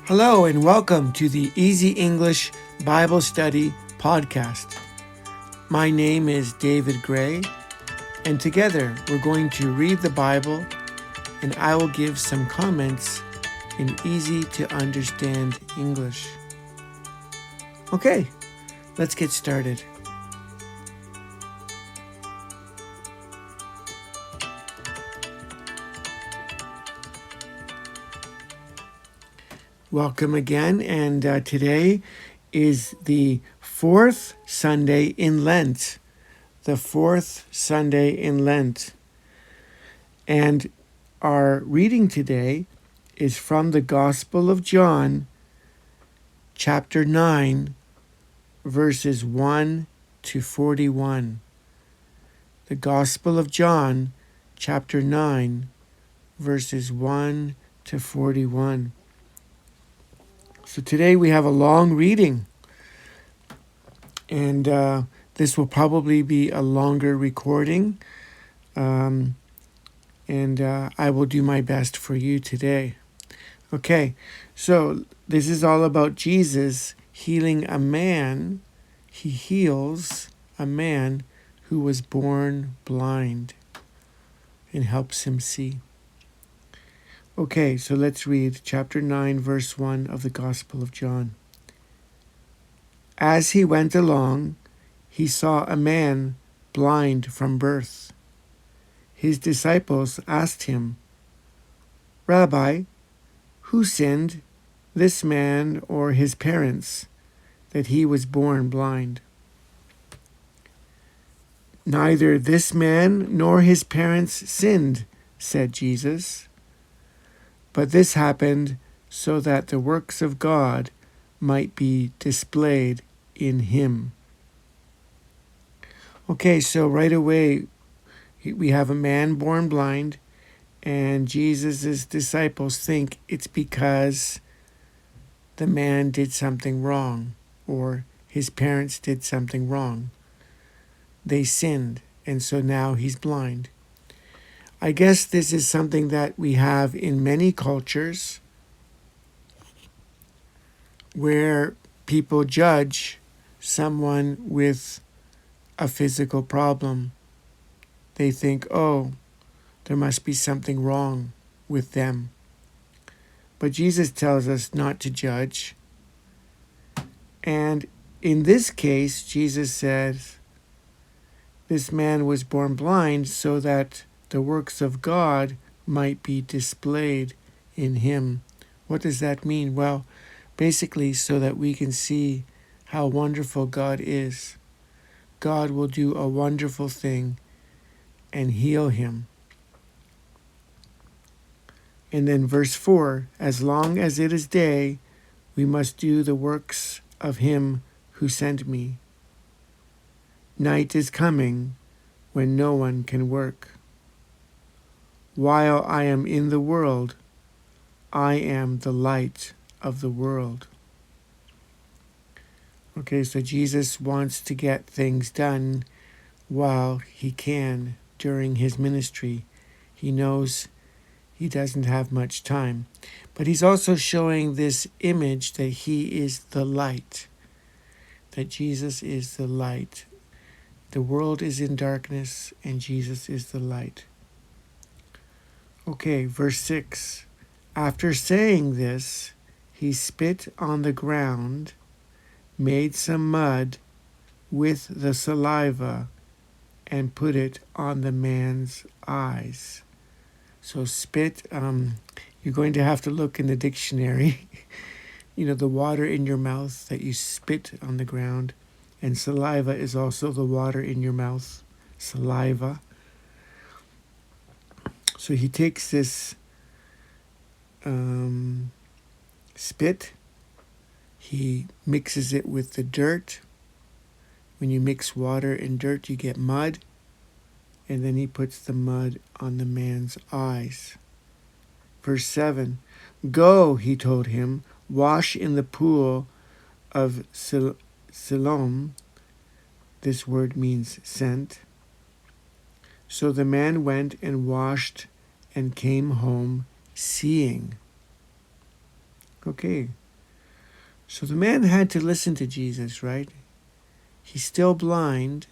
Hello and welcome to the Easy English Bible Study Podcast. My name is David Gray, and together we're going to read the Bible, and I will give some comments in easy to understand English. Okay, let's get started. Welcome again, and today is the fourth Sunday in Lent. The fourth Sunday in Lent. And our reading today is from the Gospel of John, chapter 9, verses 1 to 41. The Gospel of John, chapter 9, verses 1 to 41. So today we have a long reading, and this will probably be a longer recording, and I will do my best for you today. Okay, so this is all about Jesus healing a man. He heals a man who was born blind and helps him see. Okay, so let's read chapter 9, verse 1 of the Gospel of John. As he went along, he saw a man blind from birth. His disciples asked him, "Rabbi, who sinned, this man or his parents, that he was born blind?" "Neither this man nor his parents sinned," said Jesus. "But this happened so that the works of God might be displayed in him." Okay, so right away we have a man born blind, and Jesus' disciples think it's because the man did something wrong or his parents did something wrong. They sinned, and so now he's blind. I guess this is something that we have in many cultures where people judge someone with a physical problem. They think, oh, there must be something wrong with them. But Jesus tells us not to judge. And in this case, Jesus says, this man was born blind so that the works of God might be displayed in him. What does that mean? Well, basically so that we can see how wonderful God is. God will do a wonderful thing and heal him. And then verse 4, as long as it is day, we must do the works of him who sent me. Night is coming when no one can work. While I am in the world, I am the light of the world. Okay, so Jesus wants to get things done while he can during his ministry. He knows he doesn't have much time. But he's also showing this image that he is the light, that Jesus is the light. The world is in darkness and Jesus is the light. Okay, verse 6. After saying this, he spit on the ground, made some mud with the saliva, and put it on the man's eyes. So spit, you're going to have to look in the dictionary. The water in your mouth that you spit on the ground. And saliva is also the water in your mouth. Saliva. So he takes this spit, he mixes it with the dirt. When you mix water and dirt, you get mud. And then he puts the mud on the man's eyes. Verse 7, "Go," he told him, "wash in the pool of Siloam." This word means sent. So the man went and washed and came home seeing. Okay, so the man had to listen to Jesus, right? He's still blind,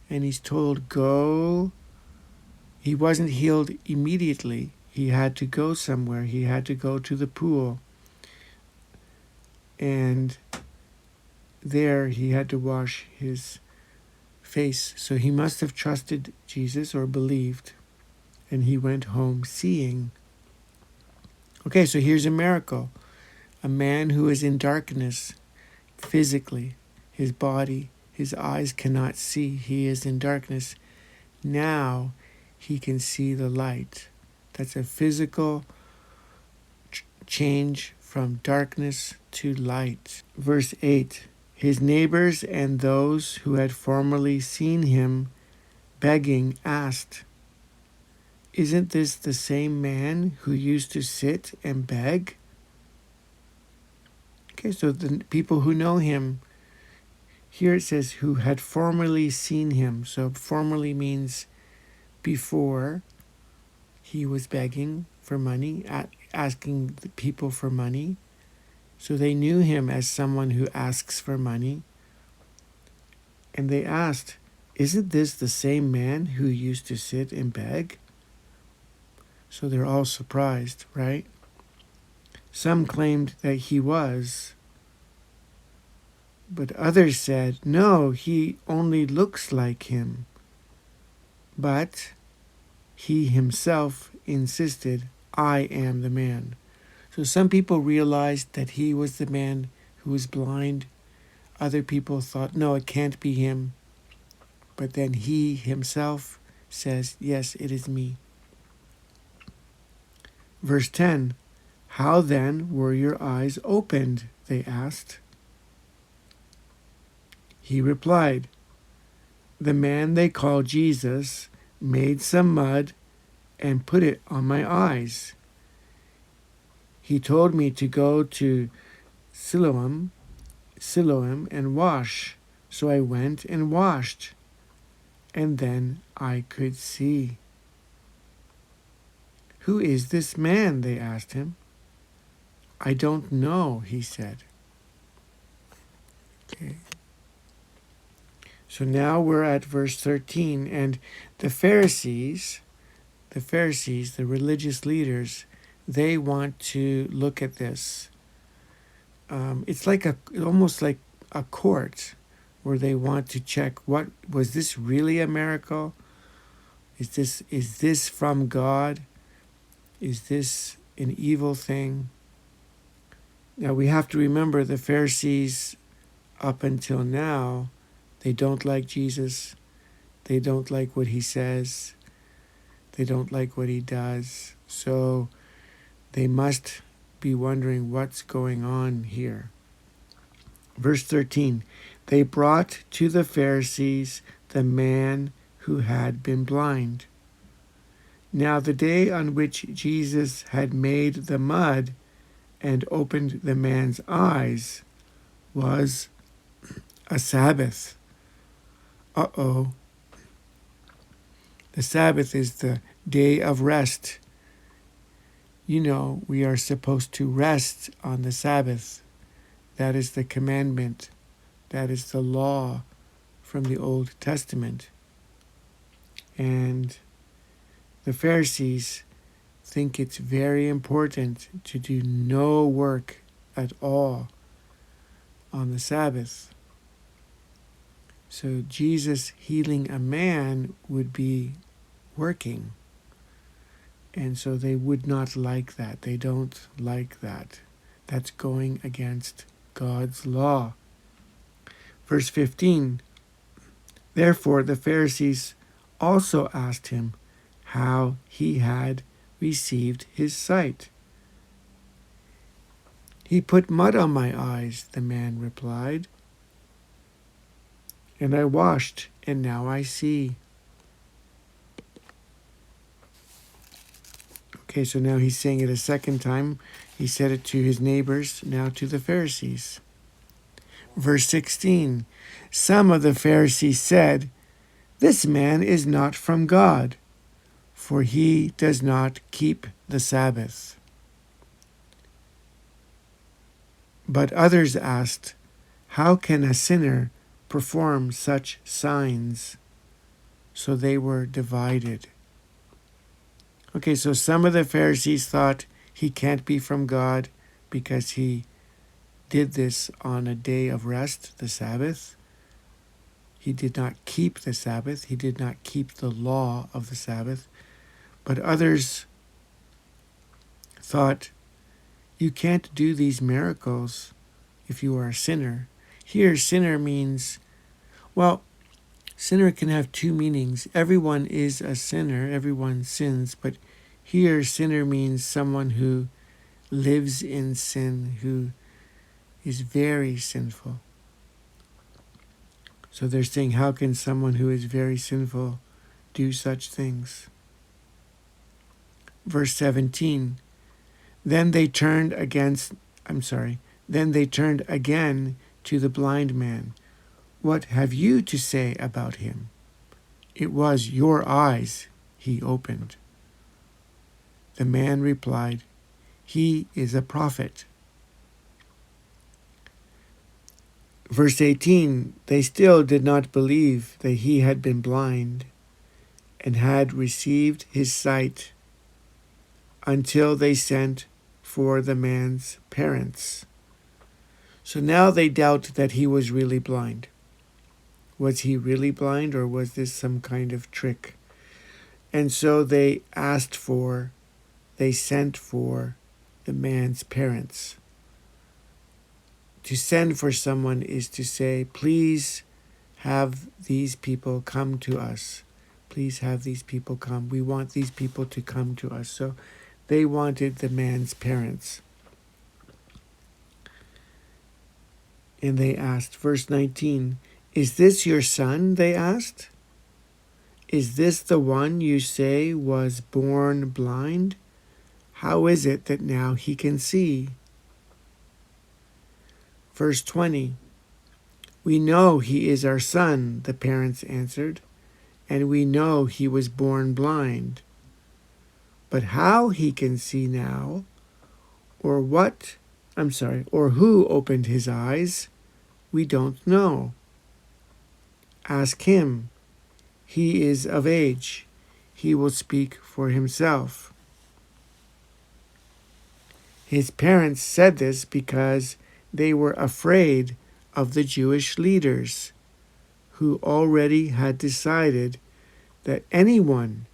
and he's told, go. He wasn't healed immediately. He had to go somewhere. He had to go to the pool. And there he had to wash his face. So he must have trusted Jesus or believed. And he went home seeing. Okay, so here's a miracle. A man who is in darkness physically, his body, his eyes cannot see. He is in darkness. Now he can see the light. That's a physical change from darkness to light. Verse 8, his neighbors and those who had formerly seen him begging asked, isn't this the same man who used to sit and beg? Okay, so the people who know him, here it says who had formerly seen him. So formerly means before he was begging for money, asking the people for money. So they knew him as someone who asks for money. And they asked, isn't this the same man who used to sit and beg? So they're all surprised, right? Some claimed that he was, but others said, no, he only looks like him. But he himself insisted, I am the man. So some people realized that he was the man who was blind. Other people thought, no, it can't be him. But then he himself says, yes, it is me. Verse 10, how then were your eyes opened? They asked. He replied, the man they call Jesus made some mud and put it on my eyes. He told me to go to Siloam and wash. So I went and washed, and then I could see. Who is this man? They asked him. I don't know, he said. Okay. So now we're at verse 13, and the Pharisees, the religious leaders, they want to look at this. It's like almost like a court where they want to check, what was this really a miracle? Is this from God? Is this an evil thing? Now we have to remember the Pharisees up until now, they don't like Jesus. They don't like what he says. They don't like what he does. So they must be wondering what's going on here. Verse 13, they brought to the Pharisees the man who had been blind. Now the day on which Jesus had made the mud and opened the man's eyes was a Sabbath. The Sabbath is the day of rest. You know, we are supposed to rest on the Sabbath. That is the commandment. That is the law from the Old Testament. And the Pharisees think it's very important to do no work at all on the Sabbath. So Jesus healing a man would be working. And so they would not like that. They don't like that. That's going against God's law. Verse 15, therefore the Pharisees also asked him how he had received his sight. He put mud on my eyes, the man replied, and I washed, and now I see. Okay, so now he's saying it a second time. He said it to his neighbors, now to the Pharisees. Verse 16, some of the Pharisees said, this man is not from God, for he does not keep the Sabbath. But others asked, "How can a sinner perform such signs?" So they were divided. Okay, so some of the Pharisees thought he can't be from God because he did this on a day of rest, the Sabbath. He did not keep the Sabbath. He did not keep the law of the Sabbath. But others thought, you can't do these miracles if you are a sinner. Here, sinner means, well, sinner can have two meanings. Everyone is a sinner, everyone sins, but here, sinner means someone who lives in sin, who is very sinful. So they're saying, how can someone who is very sinful do such things? Verse 17, then they turned again to the blind man. What have you to say about him? It was your eyes he opened. The man replied, he is a prophet. Verse 18, they still did not believe that he had been blind and had received his sight until they sent for the man's parents. So now they doubt that he was really blind. Was he really blind, or was this some kind of trick? And so they sent for the man's parents. To send for someone is to say, please have these people come to us. Please have these people come. We want these people to come to us. So they wanted the man's parents. And they asked, verse 19, is this your son? They asked. Is this the one you say was born blind? How is it that now he can see? Verse 20, we know he is our son, the parents answered, and we know he was born blind. But how he can see now, or who opened his eyes, we don't know. Ask him. He is of age. He will speak for himself. His parents said this because they were afraid of the Jewish leaders, who already had decided that anyone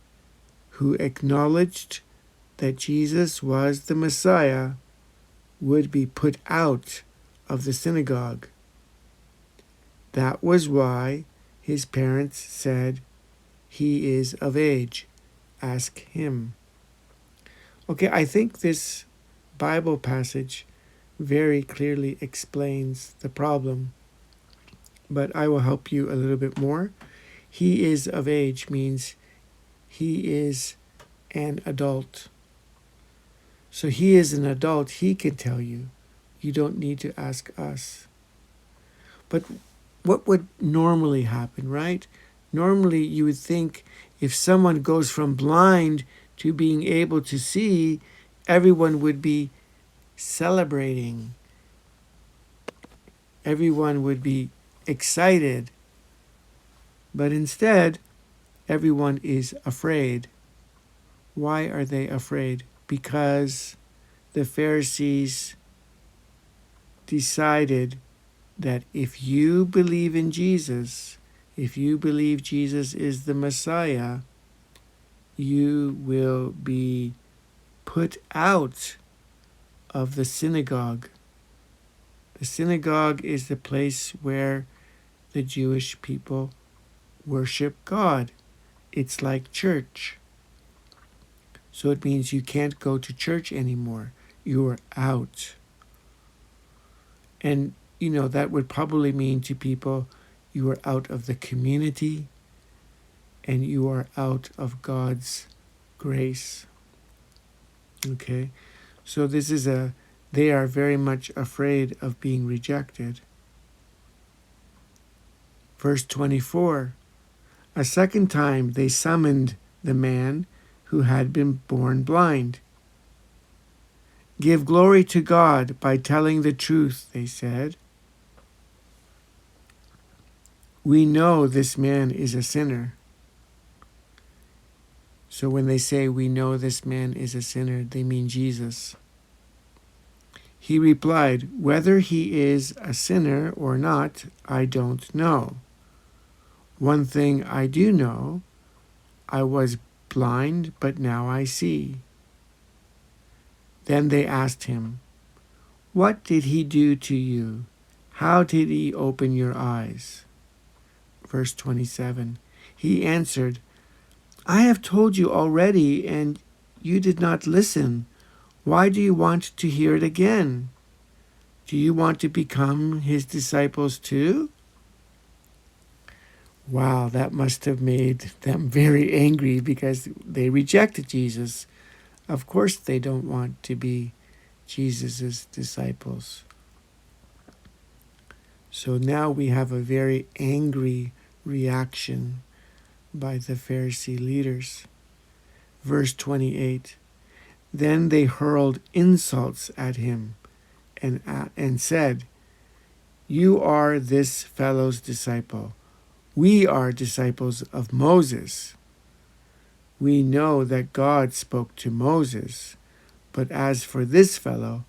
who acknowledged that Jesus was the Messiah would be put out of the synagogue. That was why his parents said, he is of age. Ask him. Okay, I think this Bible passage very clearly explains the problem, but I will help you a little bit more. He is of age means he is an adult. So he is an adult. He can tell you. You don't need to ask us. But what would normally happen, right? Normally you would think if someone goes from blind to being able to see, everyone would be celebrating. Everyone would be excited. But instead, everyone is afraid. Why are they afraid? Because the Pharisees decided that if you believe in Jesus, if you believe Jesus is the Messiah, you will be put out of the synagogue. The synagogue is the place where the Jewish people worship God. It's like church. So it means you can't go to church anymore. You are out. And, that would probably mean to people you are out of the community and you are out of God's grace. Okay? So they are very much afraid of being rejected. Verse 24, a second time they summoned the man who had been born blind. Give glory to God by telling the truth, they said. We know this man is a sinner. So when they say we know this man is a sinner, they mean Jesus. He replied, whether he is a sinner or not, I don't know. One thing I do know, I was blind, but now I see. Then they asked him, what did he do to you? How did he open your eyes? Verse 27. He answered, I have told you already, and you did not listen. Why do you want to hear it again? Do you want to become his disciples too? Wow, that must have made them very angry because they rejected Jesus. Of course they don't want to be Jesus' disciples. So now we have a very angry reaction by the Pharisee leaders. Verse 28, then they hurled insults at him and said, you are this fellow's disciple. We are disciples of Moses. We know that God spoke to Moses, but as for this fellow,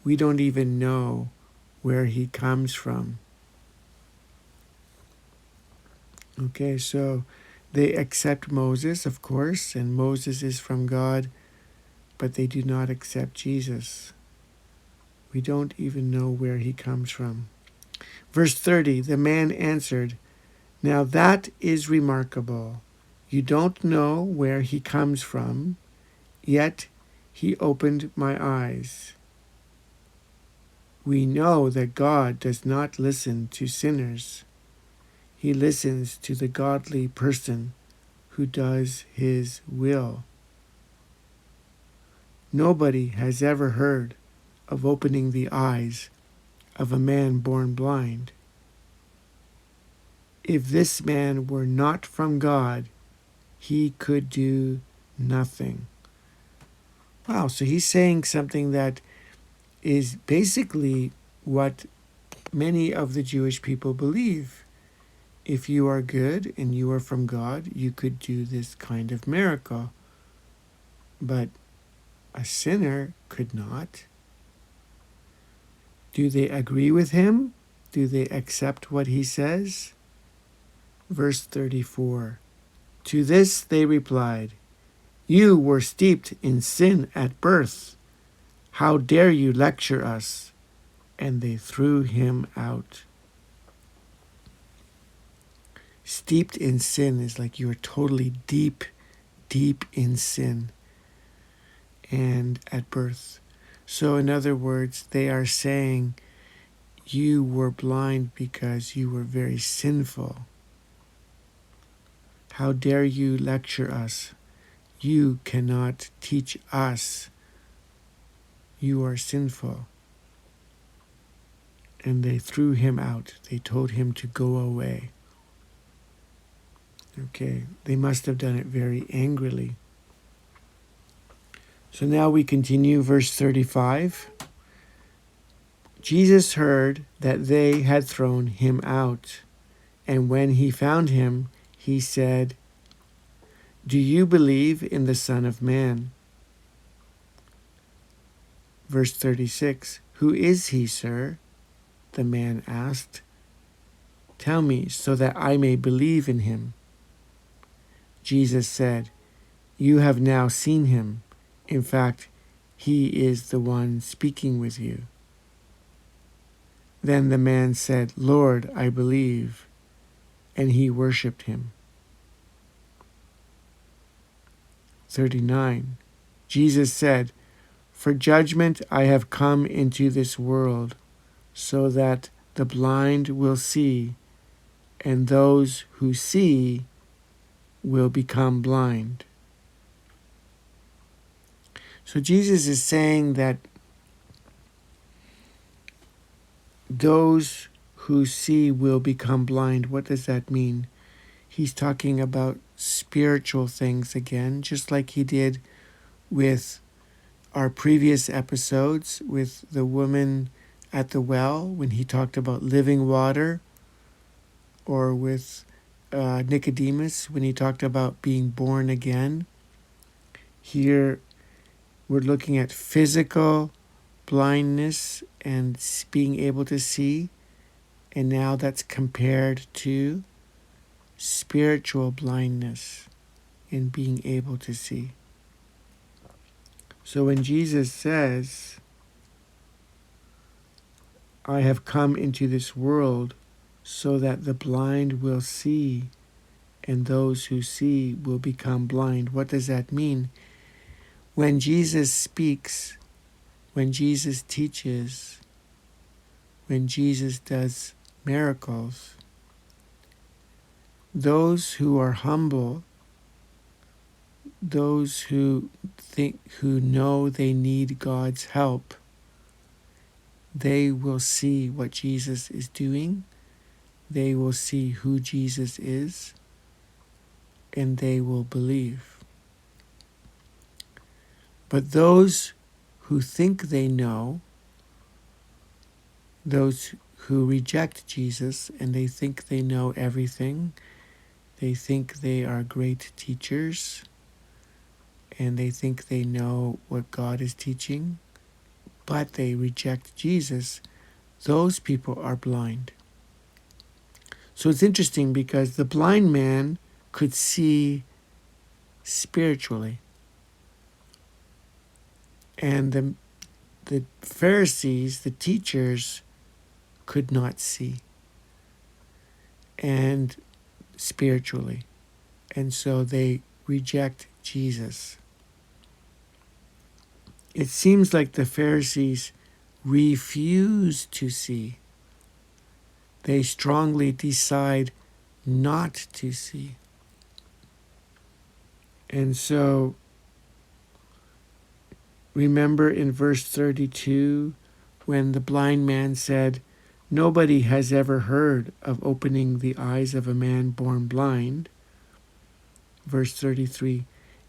we don't even know where he comes from. Okay, so they accept Moses, of course, and Moses is from God, but they do not accept Jesus. We don't even know where he comes from. Verse 30, the man answered, now that is remarkable. You don't know where he comes from, yet he opened my eyes. We know that God does not listen to sinners. He listens to the godly person who does his will. Nobody has ever heard of opening the eyes of a man born blind. If this man were not from God, he could do nothing. Wow, so he's saying something that is basically what many of the Jewish people believe. If you are good and you are from God, you could do this kind of miracle. But a sinner could not. Do they agree with him? Do they accept what he says? Verse 34. To this they replied, you were steeped in sin at birth. How dare you lecture us? And they threw him out. Steeped in sin is like you are totally deep in sin and at birth. So in other words, they are saying you were blind because you were very sinful. How dare you lecture us? You cannot teach us. You are sinful. And they threw him out. They told him to go away. Okay, they must have done it very angrily. So now we continue verse 35. Jesus heard that they had thrown him out, and when he found him, he said, do you believe in the Son of Man? Verse 36, who is he, sir? The man asked. Tell me so that I may believe in him. Jesus said, you have now seen him. In fact, he is the one speaking with you. Then the man said, Lord, I believe, and he worshipped him. 39. Jesus said, for judgment I have come into this world, so that the blind will see, and those who see will become blind. So Jesus is saying that those who see will become blind. What does that mean? He's talking about spiritual things again, just like he did with our previous episodes with the woman at the well when he talked about living water, or with Nicodemus when he talked about being born again. Here we're looking at physical blindness and being able to see, and now that's compared to spiritual blindness and being able to see. So when Jesus says, I have come into this world so that the blind will see and those who see will become blind, what does that mean? When Jesus speaks, when Jesus teaches, when Jesus does miracles, those who are humble, those who know they need God's help, they will see what Jesus is doing, they will see who Jesus is, and they will believe. But those who think they know, those who reject Jesus and they think they know everything, they think they are great teachers, and they think they know what God is teaching, but they reject Jesus, those people are blind. So it's interesting because the blind man could see spiritually, and the Pharisees, the teachers, could not see and spiritually, and so they reject Jesus. It seems like the Pharisees refuse to see. They strongly decide not to see. And so, remember in verse 32 when the blind man said, nobody has ever heard of opening the eyes of a man born blind. Verse 33,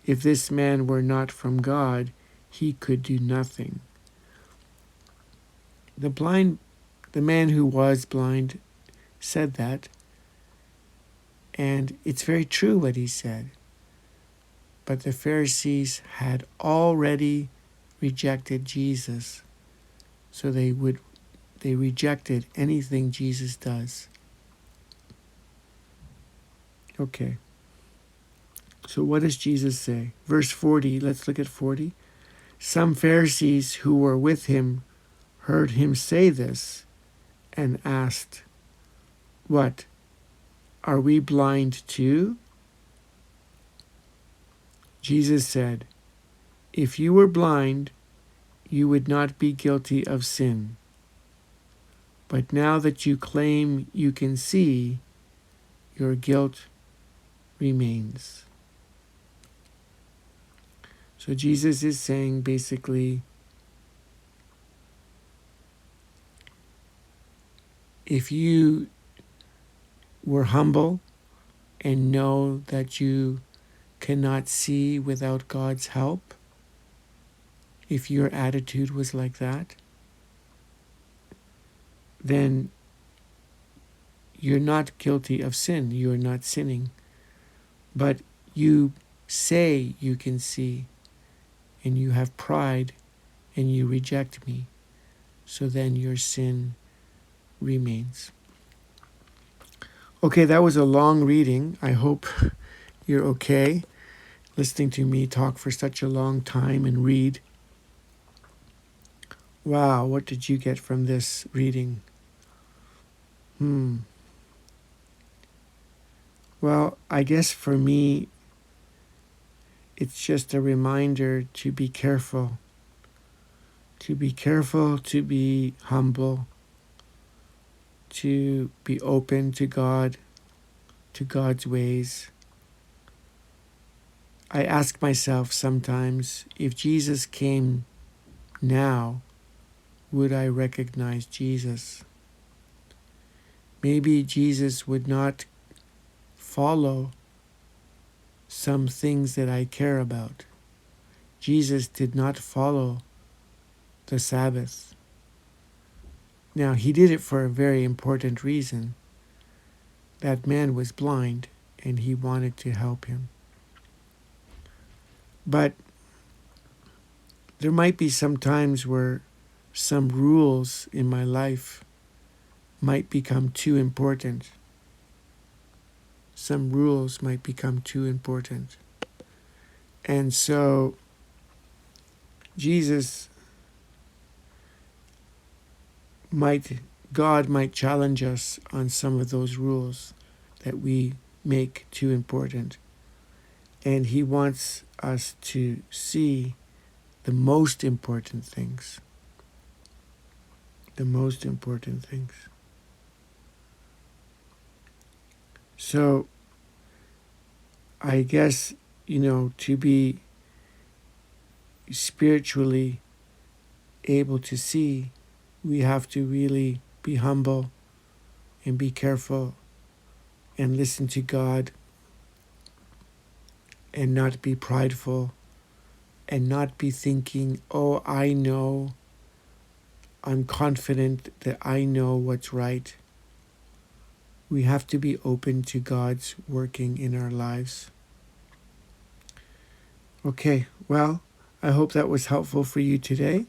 if this man were not from God, he could do nothing. The man who was blind said that, and it's very true what he said. But the Pharisees had already rejected Jesus, so they rejected anything Jesus does. Okay. So what does Jesus say? Verse 40, let's look at 40. Some Pharisees who were with him heard him say this and asked, what? Are we blind too? Jesus said, if you were blind, you would not be guilty of sin. But now that you claim you can see, your guilt remains. So Jesus is saying basically, if you were humble and know that you cannot see without God's help, if your attitude was like that, then you're not guilty of sin. You're not sinning. But you say you can see, and you have pride, and you reject me. So then your sin remains. Okay, that was a long reading. I hope you're okay listening to me talk for such a long time and read. Wow, what did you get from this reading? Well, I guess for me, it's just a reminder to be careful. To be careful, to be humble, to be open to God, to God's ways. I ask myself sometimes, if Jesus came now, would I recognize Jesus? Maybe Jesus would not follow some things that I care about. Jesus did not follow the Sabbath. Now, he did it for a very important reason. That man was blind, and he wanted to help him. But there might be some times where some rules in my life might become too important. Some rules might become too important. And so God might challenge us on some of those rules that we make too important. And he wants us to see the most important things. The most important things. So, I guess, to be spiritually able to see, we have to really be humble and be careful and listen to God and not be prideful and not be thinking, oh, I know, I'm confident that I know what's right. We have to be open to God's working in our lives. Okay, well, I hope that was helpful for you today.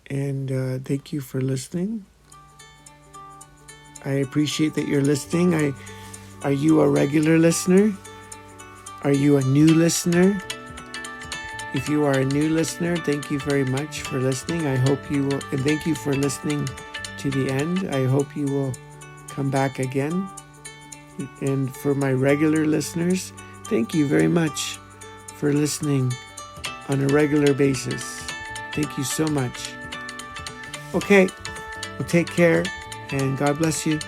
And thank you for listening. I appreciate that you're listening. Are you a regular listener? Are you a new listener? If you are a new listener, thank you very much for listening. I hope you will, and thank you for listening to the end. I hope you will come back again. And for my regular listeners, thank you very much for listening on a regular basis. Thank you so much. Okay, well, take care and God bless you.